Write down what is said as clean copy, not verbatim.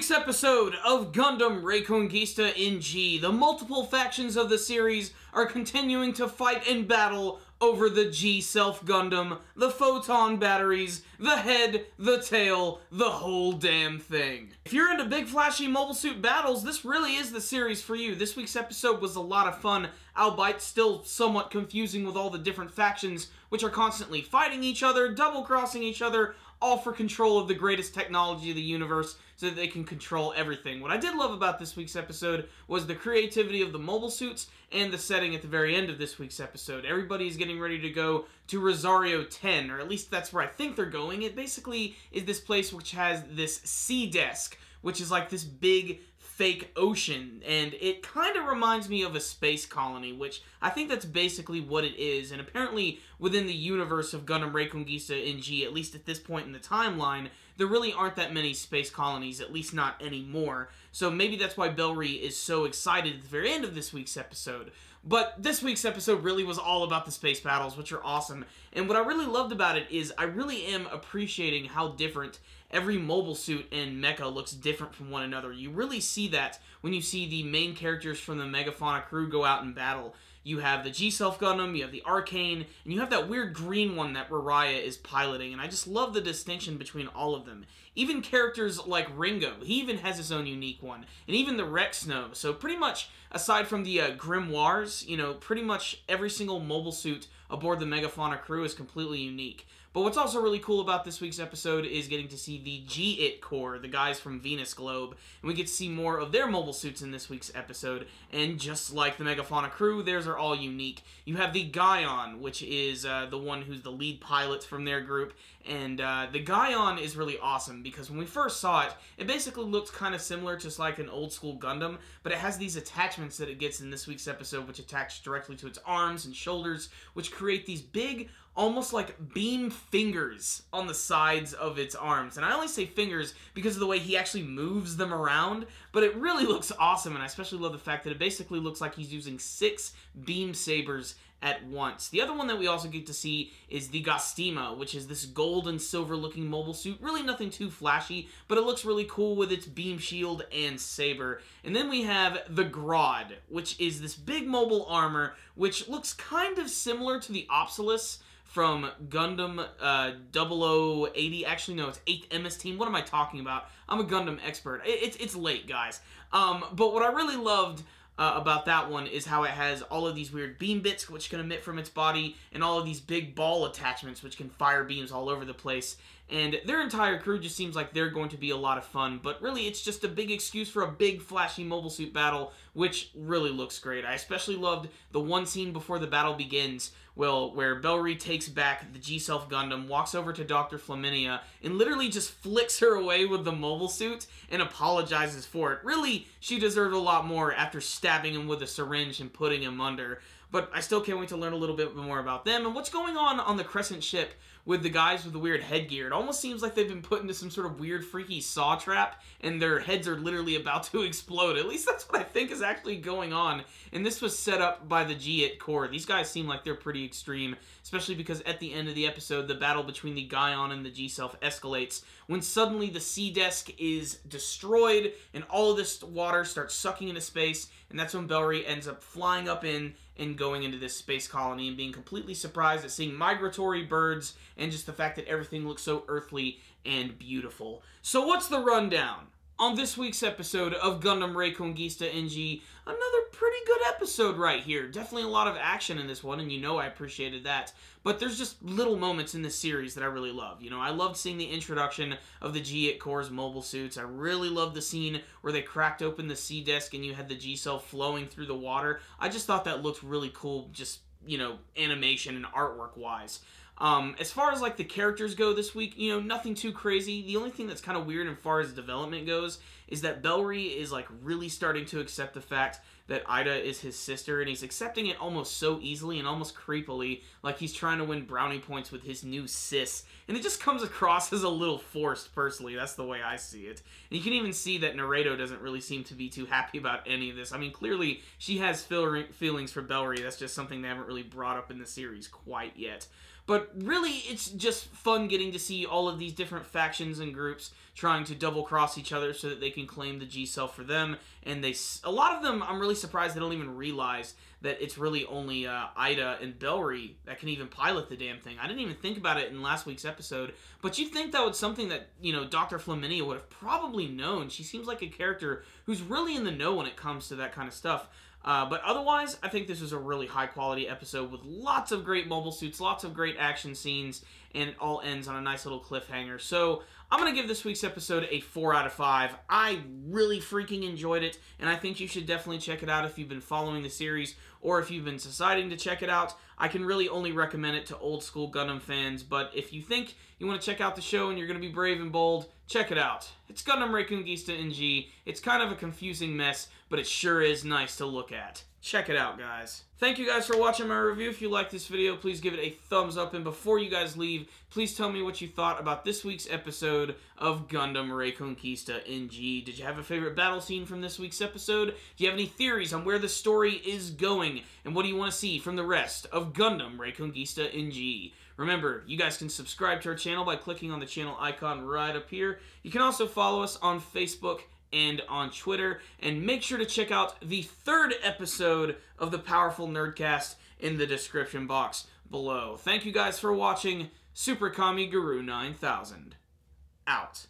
week's episode of Gundam Reconguista in G, the multiple factions of the series are continuing to fight and battle over the G Self Gundam, the photon batteries, the head, the tail, the whole damn thing. If you're into big flashy mobile suit battles, this really is the series for you. This week's episode was a lot of fun, albeit still somewhat confusing with all the different factions which are constantly fighting each other, double-crossing each other, all for control of the greatest technology of the universe so that they can control everything. What I did love about this week's episode was the creativity of the mobile suits and the setting at the very end of this week's episode. Everybody is getting ready to go to Rosario 10, or at least that's where I think they're going. It basically is this place which has this sea desk, which is like this big fake ocean, and it kind of reminds me of a space colony, which I think that's basically what it is. And apparently within the universe of Gundam Reconguista in G, at least at this point in the timeline, there really aren't that many space colonies, at least not anymore. So maybe that's why Bellry is so excited at the very end of this week's episode. But this week's episode really was all about the space battles, which are awesome. And what I really loved about it is I really am appreciating how different every mobile suit and mecha looks different from one another. You really see that when you see the main characters from the Megafauna crew go out and battle. You have the G-Self Gundam, you have the Arcane, and you have that weird green one that Rariah is piloting, and I just love the distinction between all of them. Even characters like Ringo, he even has his own unique one, and even the Rex Snow. So pretty much, aside from the Grimoires, you know, pretty much every single mobile suit aboard the Megafauna crew is completely unique. But what's also really cool about this week's episode is getting to see the G-It Corps, the guys from Venus Globe, and we get to see more of their mobile suits in this week's episode, and just like the Megafauna crew, theirs are all unique. You have the Gaion, which is the one who's the lead pilot from their group, and the Gaion is really awesome, because when we first saw it, it basically looked kind of similar to like an old school Gundam, but it has these attachments that it gets in this week's episode, which attach directly to its arms and shoulders, which create these big, almost like beam fingers on the sides of its arms. And I only say fingers because of the way he actually moves them around, but it really looks awesome, and I especially love the fact that it basically looks like he's using 6 beam sabers at once. The other one that we also get to see is the Gostima, which is this gold and silver looking mobile suit. Really nothing too flashy, but it looks really cool with its beam shield and saber. And then we have the Grodd, which is this big mobile armor, which looks kind of similar to the Opsilus from Gundam 0080. Actually, no, it's 8th MS Team. What am I talking about? I'm a Gundam expert. It's late, guys. But what I really loved about that one is how it has all of these weird beam bits which can emit from its body, and all of these big ball attachments which can fire beams all over the place. And their entire crew just seems like they're going to be a lot of fun, but really it's just a big excuse for a big flashy mobile suit battle, which really looks great. I especially loved the one scene before the battle begins, well, where Bellry takes back the G-Self Gundam, walks over to Dr. Flaminia, and literally just flicks her away with the mobile suit and apologizes for it. Really, she deserved a lot more after stabbing him with a syringe and putting him under. But I still can't wait to learn a little bit more about them and what's going on the Crescent ship with the guys with the weird headgear. It almost seems like they've been put into some sort of weird, freaky saw trap, and their heads are literally about to explode. At least that's what I think is actually going on. And this was set up by the G-It Corps. These guys seem like they're pretty extreme, especially because at the end of the episode, the battle between the Gaion and the G-Self escalates when suddenly the sea desk is destroyed, and all of this water starts sucking into space, and that's when Bellry ends up flying up in and going into this space colony and being completely surprised at seeing migratory birds and just the fact that everything looks so earthly and beautiful. So what's the rundown? On this week's episode of Gundam Reconguista in G, another pretty good episode right here. Definitely a lot of action in this one, and you know I appreciated that. But there's just little moments in this series that I really love. You know, I loved seeing the introduction of the G-It Corps' mobile suits. I really loved the scene where they cracked open the sea desk and you had the G-Self flowing through the water. I just thought that looked really cool, just, you know, animation and artwork-wise. As far as, like, the characters go this week, you know, nothing too crazy. The only thing that's kind of weird as far as development goes is that Bellry is, like, really starting to accept the fact that Ida is his sister, and he's accepting it almost so easily and almost creepily, like he's trying to win brownie points with his new sis. And it just comes across as a little forced, personally. That's the way I see it. And you can even see that Naruto doesn't really seem to be too happy about any of this. I mean, clearly, she has feelings for Bellry. That's just something they haven't really brought up in the series quite yet. But really, it's just fun getting to see all of these different factions and groups trying to double-cross each other so that they can claim the G-Self for them. And a lot of them, I'm really surprised they don't even realize that it's really only Ida and Bellry that can even pilot the damn thing. I didn't even think about it in last week's episode, but you'd think that was something that, you know, Dr. Flaminia would have probably known. She seems like a character who's really in the know when it comes to that kind of stuff. But otherwise, I think this was a really high-quality episode with lots of great mobile suits, lots of great action scenes, and it all ends on a nice little cliffhanger. So I'm going to give this week's episode a 4 out of 5. I really freaking enjoyed it, and I think you should definitely check it out if you've been following the series, or if you've been deciding to check it out. I can really only recommend it to old-school Gundam fans, but if you think you want to check out the show and you're going to be brave and bold, check it out. It's Gundam Reconguista in G. It's kind of a confusing mess, but it sure is nice to look at. Check it out, guys. Thank you guys for watching my review. If you liked this video, please give it a thumbs up. And before you guys leave, please tell me what you thought about this week's episode of Gundam Reconguista in G. Did you have a favorite battle scene from this week's episode? Do you have any theories on where the story is going? And what do you want to see from the rest of Gundam Reconguista in G? Remember, you guys can subscribe to our channel by clicking on the channel icon right up here. You can also follow us on Facebook and on Twitter, and make sure to check out the 3rd episode of the Powerful Nerdcast in the description box below. Thank you guys for watching. Super Kami Guru 9000 out.